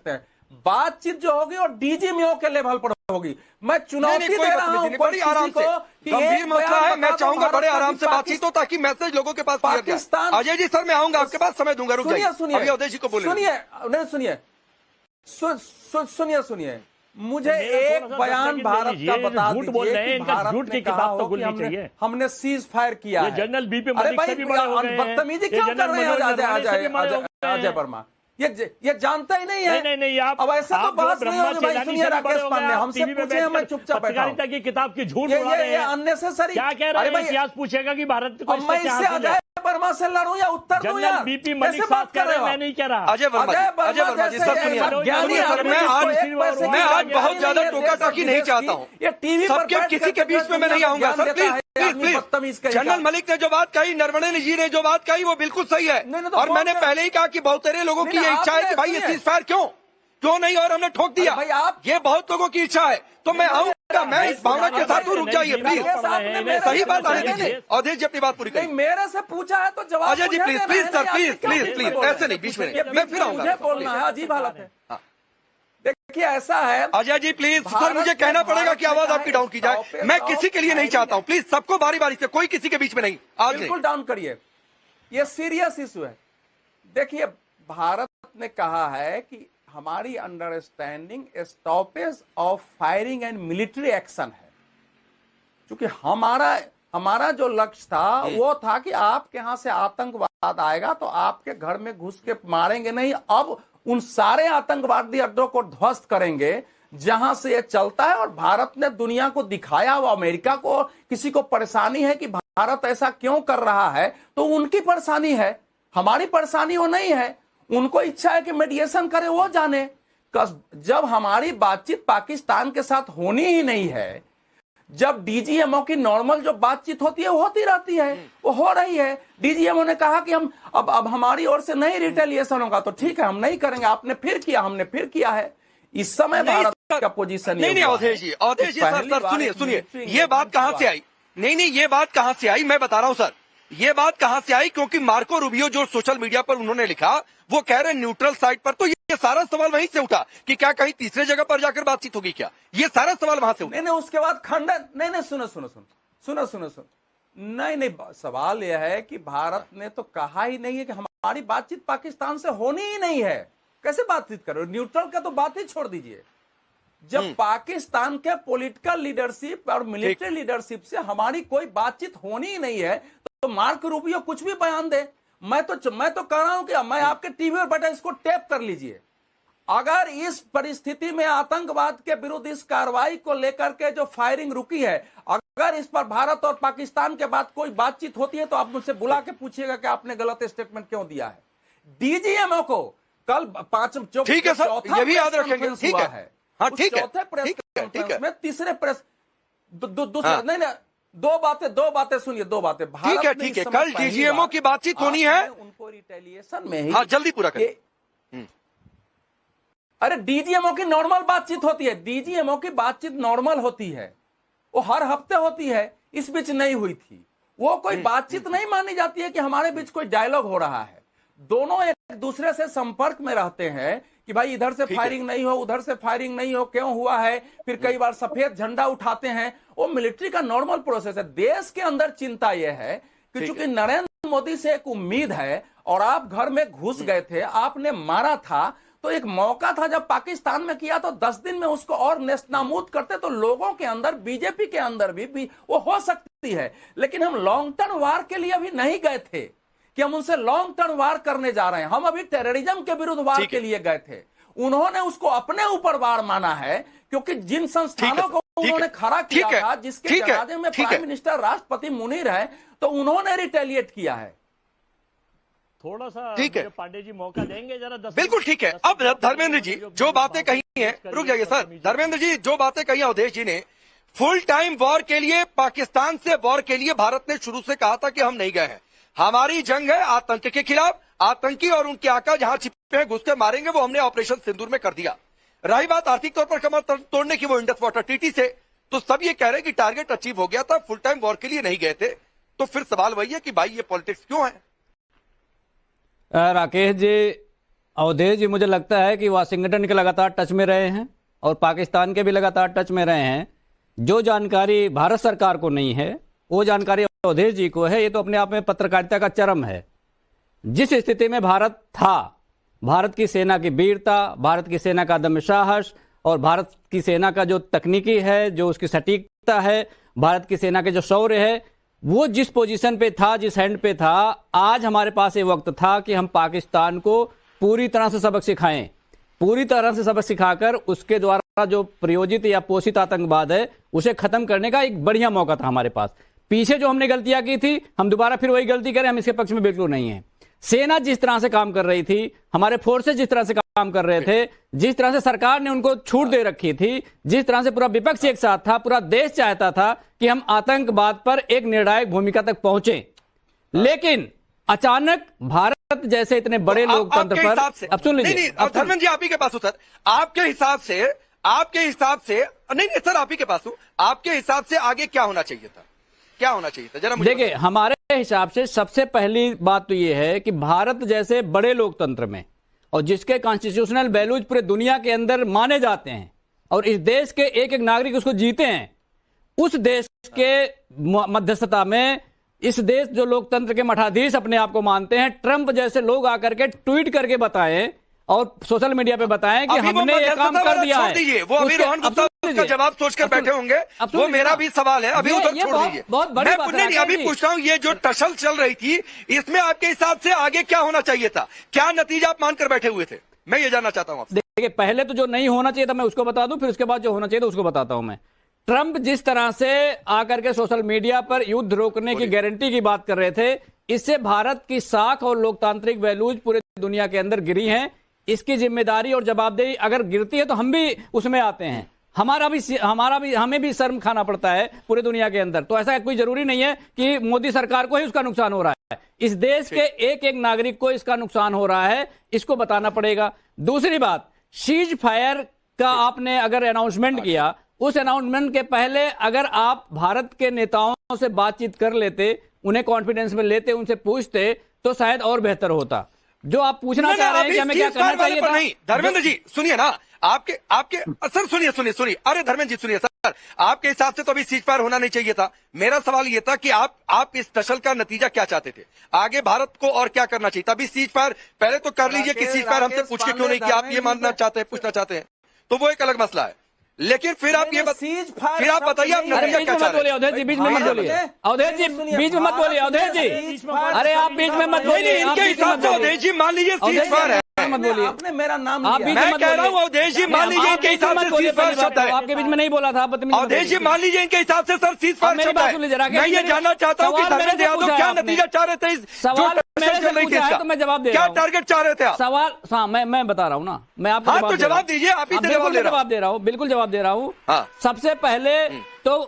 सकते हैं। बातचीत जो होगी और डीजीएमओ के लेवल पर होगी। मैं चुनौती दे रहा हूं बड़ी आराम से, गंभीर मसला है, मैं चाहूंगा बड़े आराम से बातचीत हो ताकि मैसेज लोगों के पास पाकिस्तान। अजय जी सर मैं आऊंगा आपके पास, समय दूंगा, रुक जाइए, अभी अवधेश जी को बोलिए। सुनिए मुझे एक बयान भारत का बता दीजिए कि भारत ने कहा हो कि हमने सीज फायर किया है। जनरल बीपी अरे भाई बदतमीजी क्यों कर रहे हैं अजय वर्मा? ये जानता ही नहीं है। नहीं आप अब ऐसा तो बहस नहीं होगी भाई। सुनिए राकेश पांडे, हमसे पूछे, मैं चुपचाप बैठा हूं। की किताब की झूठ ये अननेसेसरी क्या कह रहे हैं? इतिहास पूछेगा कि भारत को मैं इससे अजय वर्मा से लड़ूं या उत्तर दूं यार? बीपी मलिक बात कर रहे हैं, मैं नहीं कह रहा। अजय वर्मा जी सर सुनिए, मैं आज बहुत ज्यादा टोका टाकी नहीं चाहता हूँ, ये टीवी सबके किसी के बीच में मैं नहीं आऊंगा सर, प्लीज। जनरल मलिक ने जो बात कही, नरवणे जी ने जो बात कही वो बिल्कुल सही है। और मैंने पहले ही कहा कि बहुत सारे लोगों की ये इच्छा है कि भाई ये सीज फायर क्यों नहीं, और हमने ठोक दिया। ये बहुत लोगों की इच्छा है, तो मैं आऊंगा, मैं इस भावना के साथ हूँ। रुक जाइए प्लीज, सही बात आने दीजिए। अवधेश जी अपनी बात पूरी करिए। मेरे से पूछा है तो जवाब। Ajay ji please sir, please ऐसे नहीं, बीच में मैं फिर आऊंगा। मुझे बोलना है, अजीब हालत है। देखिए ऐसा है अजय जी प्लीज सर, मुझे कहना पड़ेगा कि आवाज आपकी डाउन की जाए। मैं किसी के लिए नहीं चाहता हूँ, प्लीज सबको बारी बारी से, कोई किसी के बीच में नहीं। आज बिल्कुल डाउन करिए, ये सीरियस इशू है। देखिए भारत ने कहा है कि हमारी understanding stoppage of firing and military action है। क्योंकि हमारा जो लक्ष्य था वो था कि आपके यहां से आतंकवाद आएगा तो आपके घर में घुस के मारेंगे नहीं, अब उन सारे आतंकवादी अड्डों को ध्वस्त करेंगे जहां से ये चलता है। और भारत ने दुनिया को दिखाया, वो अमेरिका को किसी को परेशानी है कि भारत ऐसा क्यों कर रहा है, तो उनकी परेशानी है, हमारी परेशानी वो नहीं है। उनको इच्छा है कि मेडिएशन करे, वो जाने। जब हमारी बातचीत पाकिस्तान के साथ होनी ही नहीं है, जब डीजीएमओ की नॉर्मल जो बातचीत होती है वो होती रहती है, वो हो रही है। डीजीएमओ ने कहा कि हम अब हमारी ओर से नहीं रिटेलिएशन होगा, तो ठीक है हम नहीं करेंगे। आपने फिर किया, हमने फिर किया है। इस समय भारत का पोजीशन नहीं अवधेश जी सर सुनिए, ये बात कहां से आई? नहीं ये बात कहां से आई, मैं बता रहा हूं सर, ये बात कहां से आई, क्योंकि मार्को रूबियो जो सोशल मीडिया पर उन्होंने लिखा, वो कह रहे न्यूट्रल साइट पर, तो ये सारा सवाल वहीं से उठा कि क्या कहीं तीसरे जगह पर जाकर बातचीत होगी क्या, ये सारा सवाल वहां से उठा। नहीं उसके बाद खंडन नहीं सुनो नहीं सवाल यह है कि भारत ने तो कहा ही नहीं है कि हमारी बातचीत पाकिस्तान से होनी ही नहीं है। कैसे बातचीत करो? न्यूट्रल का तो बात ही छोड़ दीजिए। जब पाकिस्तान के पॉलिटिकल लीडरशिप और मिलिट्री लीडरशिप से हमारी कोई बातचीत होनी ही नहीं है, तो मार्को रूबियो कुछ भी बयान दे, मैं तो कह रहा हूं कि मैं आपके टीवी पर बैठा, इसको टेप कर लीजिए। अगर इस परिस्थिति में आतंकवाद के विरुद्ध इस कार्रवाई को लेकर के जो फायरिंग रुकी है, अगर इस पर भारत और पाकिस्तान के बाद कोई बातचीत होती है, तो आप मुझसे बुला के पूछिएगा कि आपने गलत स्टेटमेंट क्यों दिया है। डीजीएमओ को कल ठीक है सर, ये भी याद रखेंगे, ठीक है, हाँ ठीक है, चौथे प्रेस कॉन्फ्रेंस में तीसरे प्रेस नहीं दो बातें सुनिए, दो बातें। ठीक है, कल डीजीएमओ की बातचीत होनी है, उनको रिटेलिएशन में ही, हाँ जल्दी पूरा करें। अरे डीजीएमओ की नॉर्मल बातचीत होती है, डीजीएमओ की बातचीत नॉर्मल होती है, वो हर हफ्ते होती है, इस बीच नहीं हुई थी। वो कोई बातचीत नहीं मानी जाती है कि हमारे बीच कोई डायलॉग हो रहा है। दोनों एक दूसरे से संपर्क में रहते हैं कि भाई इधर से फायरिंग नहीं हो, उधर से फायरिंग नहीं हो, क्यों हुआ है। फिर कई बार सफेद झंडा उठाते हैं, वो मिलिट्री का नॉर्मल प्रोसेस है। देश के अंदर चिंता यह है कि चूंकि नरेंद्र मोदी से एक उम्मीद है और आप घर में घुस गए थे, आपने मारा था, तो एक मौका था जब पाकिस्तान में किया तो 10 दिन में उसको और नेस्तनाबूद करते, तो लोगों के अंदर, बीजेपी के अंदर भी वो हो सकती है। लेकिन हम लॉन्ग टर्म वार के लिए अभी नहीं गए थे कि हम उनसे लॉन्ग टर्म वार करने जा रहे हैं। हम अभी टेररिज्म के विरुद्ध वार के लिए गए थे। उन्होंने उसको अपने ऊपर वार माना है, क्योंकि जिन संस्थानों को उन्होंने खड़ा किया था, जिसके जनाजे में प्राइम मिनिस्टर, राष्ट्रपति मुनीर है, तो उन्होंने रिटेलिएट किया है। थोड़ा सा पांडे जी मौका देंगे जरा? बिल्कुल ठीक है। अब धर्मेंद्र जी जो बातें कही हैं, रुक जाइए सर, धर्मेंद्र जी जो बातें कही अवधेश जी ने, फुल टाइम वॉर के लिए, पाकिस्तान से वॉर के लिए भारत ने शुरू से कहा था कि हम नहीं गए हैं। हमारी जंग है आतंक के खिलाफ, आतंकी और उनके आका जहां छिपे हैं घुस के मारेंगे, वो हमने ऑपरेशन सिंदूर में कर दिया। रही बात आर्थिक तौर पर कमर तोड़ने की, वो इंडस वाटर ट्रीटी से, तो सब ये कह रहे हैं कि टारगेट अचीव हो गया था, फुल टाइम वॉर के लिए नहीं गए थे। तो फिर सवाल वही है कि भाई ये पॉलिटिक्स क्यों है? राकेश जी, अवधेश जी, मुझे लगता है कि वाशिंगटन के लगातार टच में रहे हैं और पाकिस्तान के भी लगातार टच में रहे हैं। जो जानकारी भारत सरकार को नहीं है वो जानकारी अवधेश जी को है। ये तो अपने आप में पत्रकारिता का चरम है। जिस स्थिति में भारत था, भारत की सेना की वीरता, भारत की सेना का दम साहस और भारत की सेना का जो तकनीकी है, जो उसकी सटीकता है, भारत की सेना के जो शौर्य है, वो जिस पोजीशन पे था, जिस हैंड पे था, आज हमारे पास ये वक्त था कि हम पाकिस्तान को पूरी तरह से सबक सिखाएं, पूरी तरह से सबक सिखाकर उसके द्वारा जो प्रयोजित या पोषित आतंकवाद है उसे खत्म करने का एक बढ़िया मौका था हमारे पास। पीछे जो हमने गलतियां की थी, हम दोबारा फिर वही गलती करें, हम इसके पक्ष में बिल्कुल नहीं है। सेना जिस तरह से काम कर रही थी, हमारे फोर्सेज जिस तरह से काम कर रहे थे, जिस तरह से सरकार ने उनको छूट दे रखी थी, जिस तरह से पूरा विपक्ष एक साथ था, पूरा देश चाहता था कि हम आतंकवाद पर एक निर्णायक भूमिका तक पहुंचे, लेकिन अचानक भारत जैसे इतने बड़े लोकतंत्र पर, अब सुन लीजिए, धर्मेंद्र जी आप ही के पास हूं सर, आपके हिसाब से नहीं सर आप ही के पास हूं, आपके हिसाब से आगे क्या होना चाहिए था, क्या होना चाहिए था जरा मुझे देखिए। हमारे हिसाब से सबसे पहली बात तो यह है कि भारत जैसे बड़े लोकतंत्र में और जिसके कॉन्स्टिट्यूशनल वैल्यूज पूरे दुनिया के अंदर माने जाते हैं और इस देश के एक एक नागरिक उसको जीते हैं, उस देश के मध्यस्थता में इस देश जो लोकतंत्र के मठाधीश अपने आप को मानते हैं, ट्रंप जैसे लोग आकर के ट्वीट करके बताएं और सोशल मीडिया पे बताएं कि हमने ये काम कर दिया है। वो अभी रोहन गुप्ता उसका जवाब सोचकर बैठे होंगे, वो मेरा भी सवाल है, अभी उधर छोड़ दीजिए। बहुत बड़ी बात है। अभी पूछ रहा हूँ, ये जो टसल चल रही थी इसमें आपके हिसाब से आगे क्या होना चाहिए था, क्या नतीजा आप मानकर बैठे हुए थे, मैं ये जानना चाहता हूँ। देखिए, पहले तो जो नहीं होना चाहिए था मैं उसको बता दूं, फिर उसके बाद जो होना चाहिए था उसको बताता हूं मैं। ट्रंप जिस तरह से आकर के सोशल मीडिया पर युद्ध रोकने की गारंटी की बात कर रहे थे, इससे भारत की साख और लोकतांत्रिक वैल्यूज पूरे दुनिया के अंदर गिरी हैं। इसकी जिम्मेदारी और जवाबदेही अगर गिरती है तो हम भी उसमें आते हैं, हमें भी शर्म खाना पड़ता है पूरे दुनिया के अंदर। तो ऐसा कोई जरूरी नहीं है कि मोदी सरकार को ही उसका नुकसान हो रहा है, इस देश के एक एक नागरिक को इसका नुकसान हो रहा है, इसको बताना पड़ेगा। दूसरी बात, सीज फायर का आपने अगर अनाउंसमेंट किया, उस अनाउंसमेंट के पहले अगर आप भारत के नेताओं से बातचीत कर लेते, उन्हें कॉन्फिडेंस में लेते, उनसे पूछते, तो शायद और बेहतर होता। जो आप पूछना चाह रहे हैं कि हमें क्या करना चाहिए था, नहीं धर्मेंद्र जी सुनिए ना, आपके सर सुनिए, अरे धर्मेंद्र जी सुनिए सर, आपके हिसाब से तो अभी सीज फायर होना नहीं चाहिए था। मेरा सवाल ये था कि आप इस टसल का नतीजा क्या चाहते थे, आगे भारत को और क्या करना चाहिए था। अभी सीज फायर पहले तो कर लीजिए कि सीज फायर हमसे पूछ के क्यों नहीं किया, आप ये मानना चाहते हैं, पूछना चाहते हैं तो वो एक अलग मसला है, लेकिन फिर आप ये फिर आप बताइए आप नतीजा क्या चाह रहे हैं। अवधेश जी बीच में मत बोलिए, अवधेश जी बीच में मत बोलिए, अवधेश जी, अरे आप बीच में मत बोलिए। इनके हिसाब से अवधेश जी मान लीजिए सीज फायर है, मत बोलिए, आपने मेरा नाम मैं कह रहा हूँ अवधेश जी मान लीजिए इनके हिसाब से सीज फायर शब्द है, आपके बीच में नहीं बोला था अवधेश जी मान लीजिए इनके हिसाब से सर सीज फायर शब्द है। मैं ये जानना चाहता हूँ कि धर्मेंद्र यादव क्या नतीजा चाह रहे थे, सवाल मेरे से पूछा है तो मैं जवाब दे रहा हूं। क्या टारगेट चाह रहे थे आप? सवाल हाँ मैं बता रहा हूँ ना, मैं आपको जवाब दीजिए, आप ही जवाब दे रहा हूँ, बिल्कुल जवाब दे रहा हूँ। सबसे पहले तो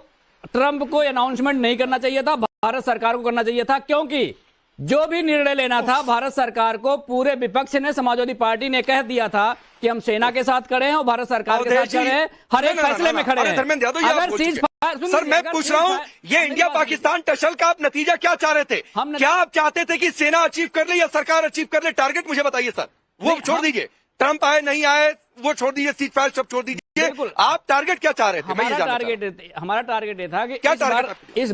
ट्रंप को अनाउंसमेंट नहीं करना चाहिए था, भारत सरकार को करना चाहिए था, क्योंकि जो भी निर्णय लेना था भारत सरकार को, पूरे विपक्ष ने, समाजवादी पार्टी ने कह दिया था कि हम सेना के साथ खड़े हैं और भारत सरकार के साथ खड़े हैं, हर एक फैसले में खड़े हैं। अगर सीज फायर, सर मैं पूछ रहा हूं, ये इंडिया पाकिस्तान टसल का आप नतीजा क्या चाह रहे थे? क्या आप चाहते थे कि सेना अचीव कर ले या सरकार अचीव कर ले? टारगेट मुझे बताइए सर, वो छोड़ दीजिए, ट्रंप आए नहीं आए वो छोड़ दीजिए, सीज फायर सब छोड़ दीजिए, आप टारगेट क्या चाह रहे थे? हमारा टारगेट ये था कि इस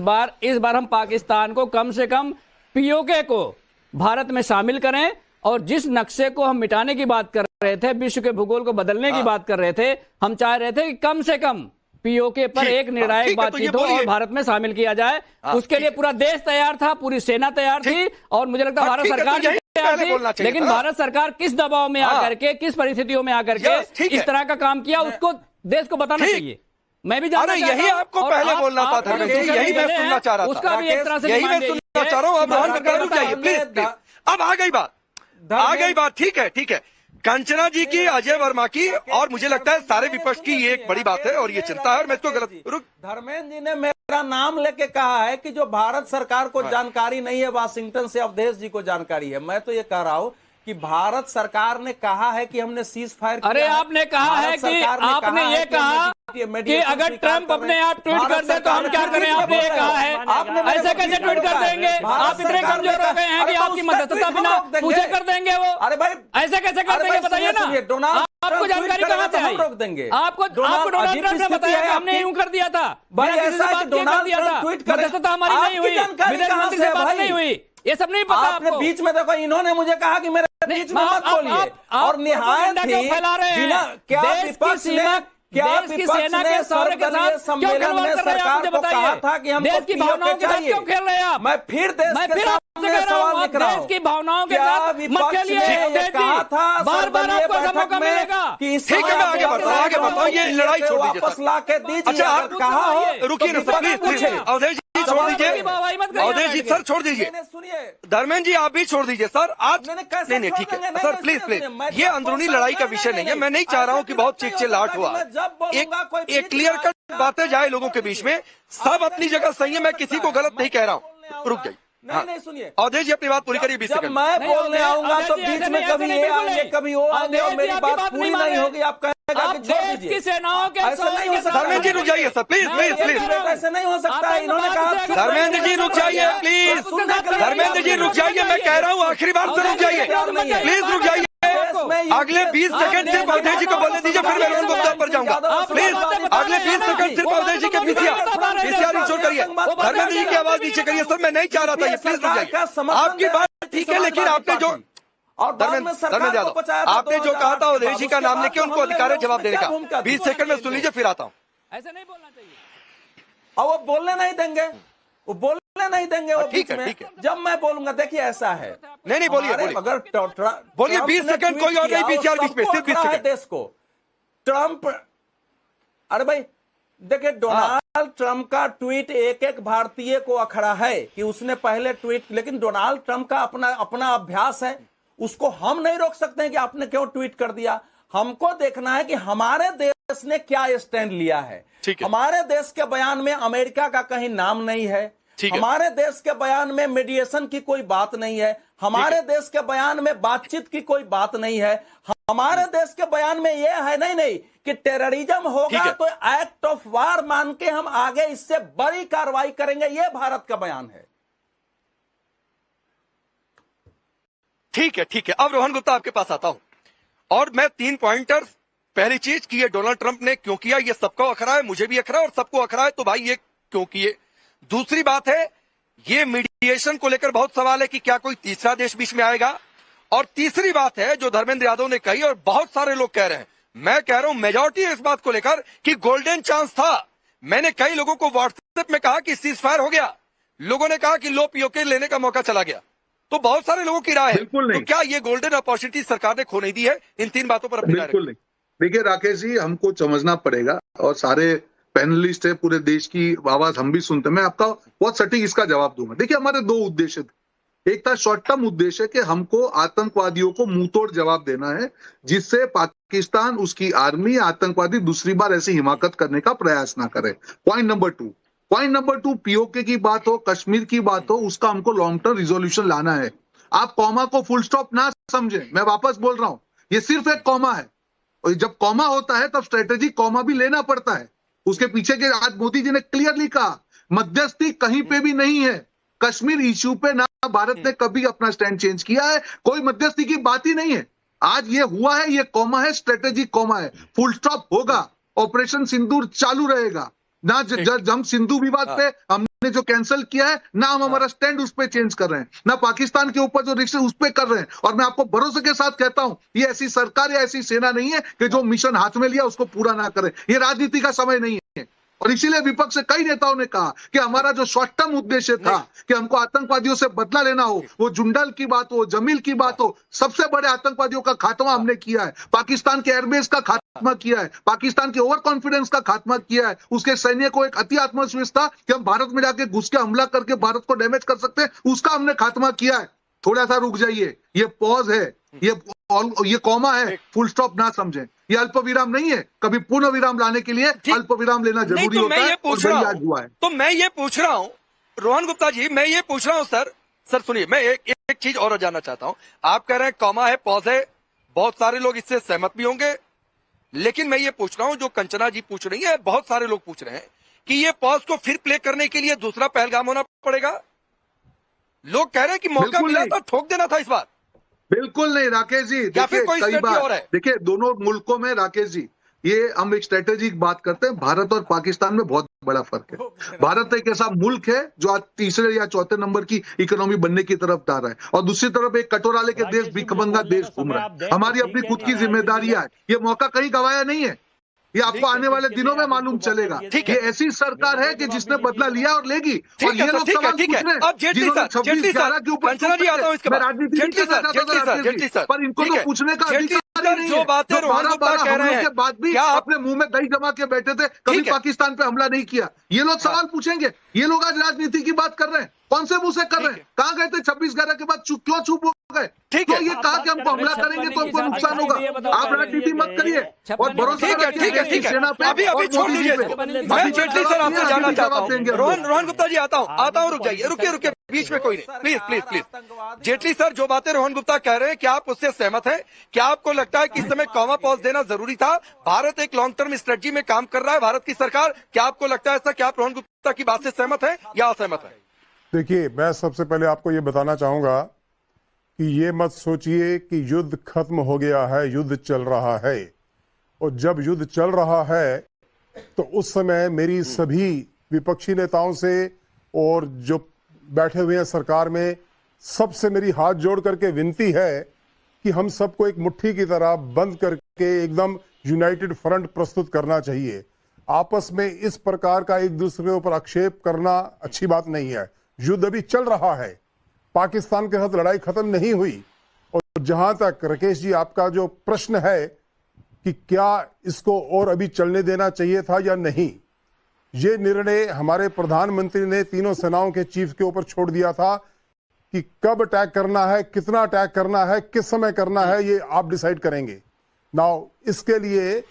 बार हम पाकिस्तान को कम से कम पीओके को भारत में शामिल करें, और जिस नक्शे को हम मिटाने की बात कर रहे थे, विश्व के भूगोल को बदलने की बात कर रहे थे, हम चाह रहे थे कि कम से कम पीओके पर एक निर्णायक बातचीत हो और भारत में शामिल किया जाए। उसके लिए पूरा देश तैयार था, पूरी सेना तैयार थी, और मुझे लगता है भारत सरकार भी तैयार थी, लेकिन भारत सरकार किस दबाव में आकर के, किस परिस्थितियों में आकर के इस तरह का काम किया, उसको देश को बताना चाहिए। मैं भी जानना चाहता हूं, यही आपको पहले बोलना था धर्मेंद्र जी, यही मैं सुनना चाह रहा था, उसका भी एक तरह से यही मैं सुनना चाह रहा हूं। अब रोहन सरकार रुक जाइए प्लीज, अब आ गई बात, ठीक है, कंचना जी की, अजय वर्मा की, और मुझे लगता है सारे विपक्ष की ये एक बड़ी बात है और ये चिंता है, और मैं इसको गलत धर्मेंद्र जी ने मेरा नाम लेके कहा है कि जो भारत सरकार को जानकारी नहीं है, वाशिंगटन से अवधेश जी को जानकारी है। मैं तो ये कह रहा हूं कि भारत सरकार ने कहा है कि हमने सीज फायर किया। अरे आपने कहा है कि आपने ये कहा कि अगर ट्रंप अपने आप ट्वीट कर दे तो हम क्या करें? आपने ये कहा है, ऐसे कैसे ट्वीट कर देंगे? आप इतने कमजोर हो गए हैं कि आपकी मददता बिना पूछे कर देंगे वो? अरे भाई ऐसे कैसे कर देंगे बताइए ना? आपको जानकारी कहाँ से आई? रोक देंगे आपको डोनाल्ड ट्रंप ने बताया कि हमने यूं कर दिया था, भाई ऐसा है कि डोनाल्ड ट्रंप ट्वीट करे, मददता हमारी नहीं हुई, विदेश मंत्री से बात नहीं हुई, ये सब नहीं पता आपने आपको? बीच में देखो, इन्होंने मुझे कहा कि मेरे बीच में मत बोलिए, और निहायत ही फैला रहे हैं। क्या देश की विपक्ष ने सीमा, क्या देश की विपक्ष सेना ने के शौर्य के सर्वदलीय साथ क्यों सम्मेलन खिलवाड़ में कर रहे हैं? आप सरकार मुझे को कहा बताइए, था कि हमको देश की भावनाओं के साथ क्यों खेल रहे हैं आप? मैं फिर देश के सामने सवाल लिख रहा हूं, देश की भावनाओं के क्या साथ मत विपक्ष खेलिए। ने ये कहा था बार-बार सर्वदलीय आपको ऐसा बैठक मौका में मिलेगा कि इस ठीक है, मैं आगे बढ़ता हूं, आगे बढ़ता हूं, ये लड़ाई छोड़ दीजिए वापस सर। ला के दीजिए। अच्छा, आप अगर कहा हो, रुकिए ना सर, प्लीज पूछे। अवधेश जी छोड़ दीजिए, अवधेश जी सर छोड़ दीजिए, सुनिए, धर्मेंद्र जी आप भी छोड़ दीजिए सर। आज नहीं, कैसे नहीं छोड़ ठीक है देंगे? सर, नहीं, प्लीज सुनिए, प्लीज, मैं ये जब अंदरूनी बोलता लड़ाई का नहीं, विषय नहीं है। नहीं, मैं नहीं चाह रहा हूं कि बहुत नहीं चीख चिल्लाहट होता हुआ, कि मैं जब बोलूंगा कोई एक क्लियर कट बातें जाए लोगों के बीच में, सब अपनी जगह सही है, मैं किसी को गलत नहीं कह रहा हूं। रुक जाइए, नहीं नहीं सुनिए, अवधेश जी अपनी बात पूरी करिए 20 जब सेकंड। मैं बोलने आऊंगा तो अवधेश जी, बीच ऐसे में नहीं, कभी ऐसे ये नहीं, आएंगे, बिल्कुल कभी वो आएंगे, और अवधेश मेरी जी, बात आपकी पूरी बात नहीं नहीं होगी, आप कहेगा आप कि छोड़ देश दीजिए। की सेनाओं के ऐसा नहीं हो सकता। धर्मेंद्र जी रुक जाइए सर, प्लीज प्लीज प्लीज। ऐसे नहीं हो सकता है, इन्होंने कहा धर्मेंद्र जी रुक जाइए प्लीज, धर्मेंद्र जी रुक जाइए, मैं कह रहा हूँ आखिरी बार से रुक जाइए, प्लीज रुक जाइए। अगले 20 सेकंड सिर्फ अवधेश जी को बोलने दीजिए, फिर मैं रोहन गुप्ता पर जाऊंगा। प्लीज अगले 20 सेकंड सिर्फ अवधेश जी के पीसीआर इंश्योर करिए। धर्मेंद्र जी की आवाज नीचे करिए सर, मैं नहीं चाह रहा था ये, प्लीज रुक जाइए। आपकी बात ठीक है, लेकिन आपने जो धर्मेंद्र यादव आपने जो कहा था अवधेश जी का नाम लेके उनको अधिकार है जवाब देने का। 20 सेकंड में सुन लीजिए, फिर आता हूँ। ऐसे नहीं बोलना चाहिए। और वो बोलने नहीं देंगे, वो बोलने नहीं देंगे, वो ठीक बीच है, में। ठीक है। जब मैं बोलूंगा, देखिए ऐसा है, नहीं बोलिए हमारे बोलिए, अगर बोलिए, 20 सेकंड, कोई और नहीं, पीसीआर बीच में, सिर्फ 20 सेकंड। देश को ट्रंप, अरे भाई देखिए, डोनाल्ड ट्रंप का ट्वीट एक एक भारतीय को अखड़ा है कि उसने पहले ट्वीट, लेकिन डोनाल्ड ट्रंप का अपना अभ्यास है, उसको हम नहीं रोक सकते हैं कि आपने क्यों ट्वीट कर दिया। हमको देखना है कि हमारे देश ने क्या स्टैंड लिया है। हमारे देश के बयान में अमेरिका का कहीं नाम नहीं है, हमारे देश के बयान में मीडिएशन की कोई बात नहीं है, हमारे देश के बयान में बातचीत की कोई बात नहीं है, हमारे देश के बयान में यह है नहीं कि टेररिज्म होगा तो एक्ट ऑफ वार मान के हम आगे इससे बड़ी कार्रवाई करेंगे, यह भारत का बयान है। ठीक है, अब रोहन गुप्ता आपके पास आता हूं, और मैं 3 पॉइंटर। पहली चीज कि ये डोनाल्ड ट्रंप ने क्यों किया, ये सबको अखरा है, मुझे भी अखरा है और सबको अखरा है, तो भाई ये क्यों किए। दूसरी बात है, ये मीडिएशन को लेकर बहुत सवाल है कि क्या कोई तीसरा देश बीच में आएगा। और तीसरी बात है जो धर्मेंद्र यादव ने कही और बहुत सारे लोग कह रहे हैं, मैं कह रहा हूं मेजॉरिटी इस बात को लेकर कि गोल्डन चांस था। मैंने कई लोगों को व्हाट्सएप में कहा कि सीज फायर हो गया, लोगों ने कहा कि लो पीओके लेने का मौका चला गया, तो बहुत सारे लोगों की राय है। तो क्या ये गोल्डन अपॉर्चुनिटी सरकार ने खो नहीं दी है? इन 3 बातों पर अपनी राय बिल्कुल नहीं। देखिए राकेश जी, हमको समझना पड़ेगा, और सारे पैनलिस्ट है, पूरे देश की आवाज हम भी सुनते हैं। मैं आपका बहुत सटीक इसका जवाब दूंगा। देखिए, हमारे 2 उद्देश्य थे। एक था शॉर्ट टर्म उद्देश्य कि हमको आतंकवादियों को मुंह तोड़ जवाब देना है, जिससे पाकिस्तान, उसकी आर्मी, आतंकवादी दूसरी बार ऐसी हिमाकत करने का प्रयास ना करे। पॉइंट नंबर 2 पीओके की बात हो, कश्मीर की बात हो, उसका हमको लॉन्ग टर्म रिजोल्यूशन लाना है। आप कॉमा को फुल स्टॉप ना समझे, मैं वापस बोल रहा हूं, ये सिर्फ एक कॉमा है, और जब कॉमा होता है तब स्ट्रेटेजी कॉमा भी लेना पड़ता है। उसके पीछे के आज मोदी जी ने क्लियरली कहा, मध्यस्थी कहीं पे भी नहीं है। कश्मीर इश्यू पे ना भारत ने कभी अपना स्टैंड चेंज किया है, कोई मध्यस्थी की बात ही नहीं है। आज ये हुआ है, ये कॉमा है, स्ट्रेटेजी कॉमा है, फुल स्टॉप होगा, ऑपरेशन सिंदूर चालू रहेगा ना। हम सिंधु विवाद पे हमने जो कैंसिल किया है ना, हम हमारा स्टैंड उस पे चेंज कर रहे हैं, ना पाकिस्तान के ऊपर जो रिश्ते उस पे कर रहे हैं। और मैं आपको भरोसे के साथ कहता हूं, ये ऐसी सरकार या ऐसी सेना नहीं है कि जो मिशन हाथ में लिया उसको पूरा ना करे। ये राजनीति का समय नहीं है, और इसीलिए विपक्ष से कई नेताओं ने कहा कि हमारा जो शॉर्ट टर्म उद्देश्य था कि हमको आतंकवादियों से बदला लेना हो, वो जुंडल की बात हो, जमील की बात हो, सबसे बड़े आतंकवादियों का खात्मा हमने किया है। पाकिस्तान के एयरबेस का खात्मा किया है, पाकिस्तान के ओवर कॉन्फिडेंस का खात्मा किया है। उसके सैन्य को एक अति आत्मविश्वास था कि हम भारत में जाके घुस के हमला करके भारत को डैमेज कर सकते हैं, उसका हमने खात्मा किया है। थोड़ा सा रुक जाइए, ये पॉज है, ये कॉमा है, फुल स्टॉप ना समझें। ये अल्प विराम नहीं है, कभी पूर्ण विराम लाने के लिए अल्प विराम लेना जरूरी होता है, और वही आज हुआ है। तो मैं ये पूछ रहा हूं रोहन गुप्ता जी, मैं ये पूछ रहा हूं सर सुनिए, मैं एक चीज और जानना चाहता हूं। आप कह रहे हैं कॉमा है, पॉज है, बहुत सारे लोग इससे सहमत भी होंगे, लेकिन मैं ये पूछ रहा हूं, जो कंचना जी पूछ रही है, बहुत सारे लोग पूछ रहे हैं कि ये पॉज को फिर प्ले करने के लिए दूसरा पहलगाम होना पड़ेगा। लोग कह रहे हैं कि मौका बिल्कुल मिला नहीं। था, ठोक देना था इस बार। बिल्कुल नहीं राकेश जी, या फिर देखिए कोई कई strategy और बार है? देखिए दोनों मुल्कों में राकेश जी, ये हम एक स्ट्रेटेजिक बात करते हैं, भारत और पाकिस्तान में बहुत बड़ा फर्क है। भारत एक ऐसा मुल्क है जो आज तीसरे या चौथे नंबर की इकोनॉमी बनने की तरफ जा रहा है, और दूसरी तरफ एक कटोराले के देश, भिखमंगा देश घूम रहा है। हमारी अपनी खुद की जिम्मेदारियां है, ये मौका कहीं गवाया नहीं है, ये आपको आने वाले दिनों में मालूम चलेगा। ठीक ये है। ऐसी सरकार है कि जिसने बदला लिया और लेगी, और ठीक है ये सर, लोग ठीक है, सवाल ठीक पूछ है। रहे हैं अब जेटली जिन्होंने सर, जेटली 26/11 के सर, ऊपर कंचना जी आता हूं इसके मैं बाद। राजनीति नहीं जेटली करना सर, चाहता जेटली था सर, राकेश जेटली जी, सर, पर इनको ठीक तो है। पूछने का जेटली अधिकार सर, ही नहीं जो है। बातें जो रोहन गुप्ता 12 कह रहे हमलों हैं, के बाद भी क्या आप- अपने मुंह में दही जमा के बैठे थे, कभी ठीक है। पाकिस्तान पे हमला नहीं किया, ये लोग सवाल पूछेंगे। ये लोग आज राजनीति की बात कर रहे हैं, कौन से मुंह से कर रहे हैं? कहां गए थे 26/11 के बाद? क्यों चुप हो गए? ठीक तो है। ये कहा कि हमको हमला करेंगे तो हमको नुकसान होगा। आप राजनीति मत करिए और भरोसा ठीक है, रखिए ठीक है, देश की ठीक है। सेना पे अभी और छोड़ मोदी जी दीजिए पे। इसको। अभी मैं जेटली सर आपको जवाब जानना देंगे, चाहता हूँ। जवाब रोहन गुप्ता जी आता हूँ, रुक जाइए, रुकिए, बीच में कोई नहीं, please please please. Jaitley sir, जो बातें रोहन गुप्ता कह रहे हैं, क्या आप उससे सहमत हैं? क्या आपको लगता है कि इस समय कॉमा पॉज देना जरूरी था? भारत एक लॉन्ग टर्म स्ट्रेटजी में काम कर रहा है, भारत की सरकार, क्या आपको लगता है ऐसा? क्या आप रोहन गुप्ता की बात से सहमत है या असहमत है? देखिए, मैं सबसे पहले आपको ये बताना चाहूंगा कि ये मत सोचिए कि युद्ध खत्म हो गया है, युद्ध चल रहा है। और जब युद्ध चल रहा है तो उस समय मेरी सभी विपक्षी नेताओं से और जो बैठे हुए हैं सरकार में, सबसे मेरी हाथ जोड़ करके विनती है कि हम सबको एक मुट्ठी की तरह बंद करके एकदम यूनाइटेड फ्रंट प्रस्तुत करना चाहिए। आपस में इस प्रकार का एक दूसरे के ऊपर आक्षेप करना अच्छी बात नहीं है। युद्ध अभी चल रहा है, पाकिस्तान के साथ लड़ाई खत्म नहीं हुई। और जहां तक राकेश जी आपका जो प्रश्न है कि क्या इसको और अभी चलने देना चाहिए था या नहीं, ये निर्णय हमारे प्रधानमंत्री ने तीनों सेनाओं के चीफ के ऊपर छोड़ दिया था कि कब अटैक करना है, कितना अटैक करना है, किस समय करना है, ये आप डिसाइड करेंगे। नाउ इसके लिए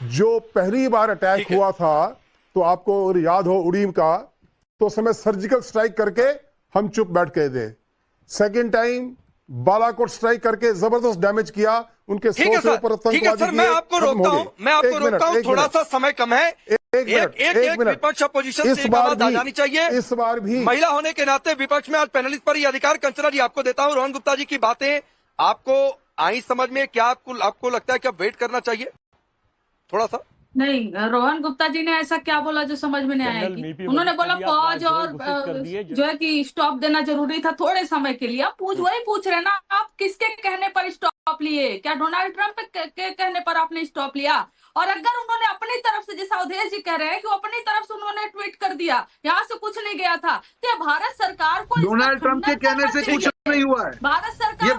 जो पहली बार अटैक हुआ था, तो आपको याद हो उड़ीम का, तो उस समय सर्जिकल स्ट्राइक करके हम चुप बैठ गए थे। सेकेंड टाइम बालाकोट स्ट्राइक करके जबरदस्त डैमेज किया, उनके ठीक है सर, मैं आपको रोकता हूं, थोड़ा सा समय कम है। एक विपक्ष अपोजिशन से एक आवाज आ जानी चाहिए। इस बार भी महिला होने के नाते विपक्ष में आज पैनलिस्ट पर ही अधिकार। कंचना जी आपको देता हूं। रोहन गुप्ता जी की बातें आपको आई समझ में? क्या आपको लगता है कि अब वेट करना चाहिए थोड़ा सा? नहीं, रोहन गुप्ता जी ने ऐसा क्या बोला जो समझ में नहीं आया कि उन्होंने बोला पॉज और जो है कि स्टॉप देना जरूरी था थोड़े समय के लिए। आप वही पूछ रहे ना, आप किसके कहने पर स्टॉप लिए? क्या डोनाल्ड ट्रंप के कहने पर आपने स्टॉप लिया? और अगर उन्होंने अपनी तरफ से, जैसा अवधेश जी कह रहे हैं कि वो अपनी तरफ से उन्होंने ट्वीट कर दिया, यहाँ से कुछ नहीं गया था, तो भारत सरकार को डोनाल्ड ट्रंप के कहने से कुछ नहीं हुआ है। भारत सरकार ये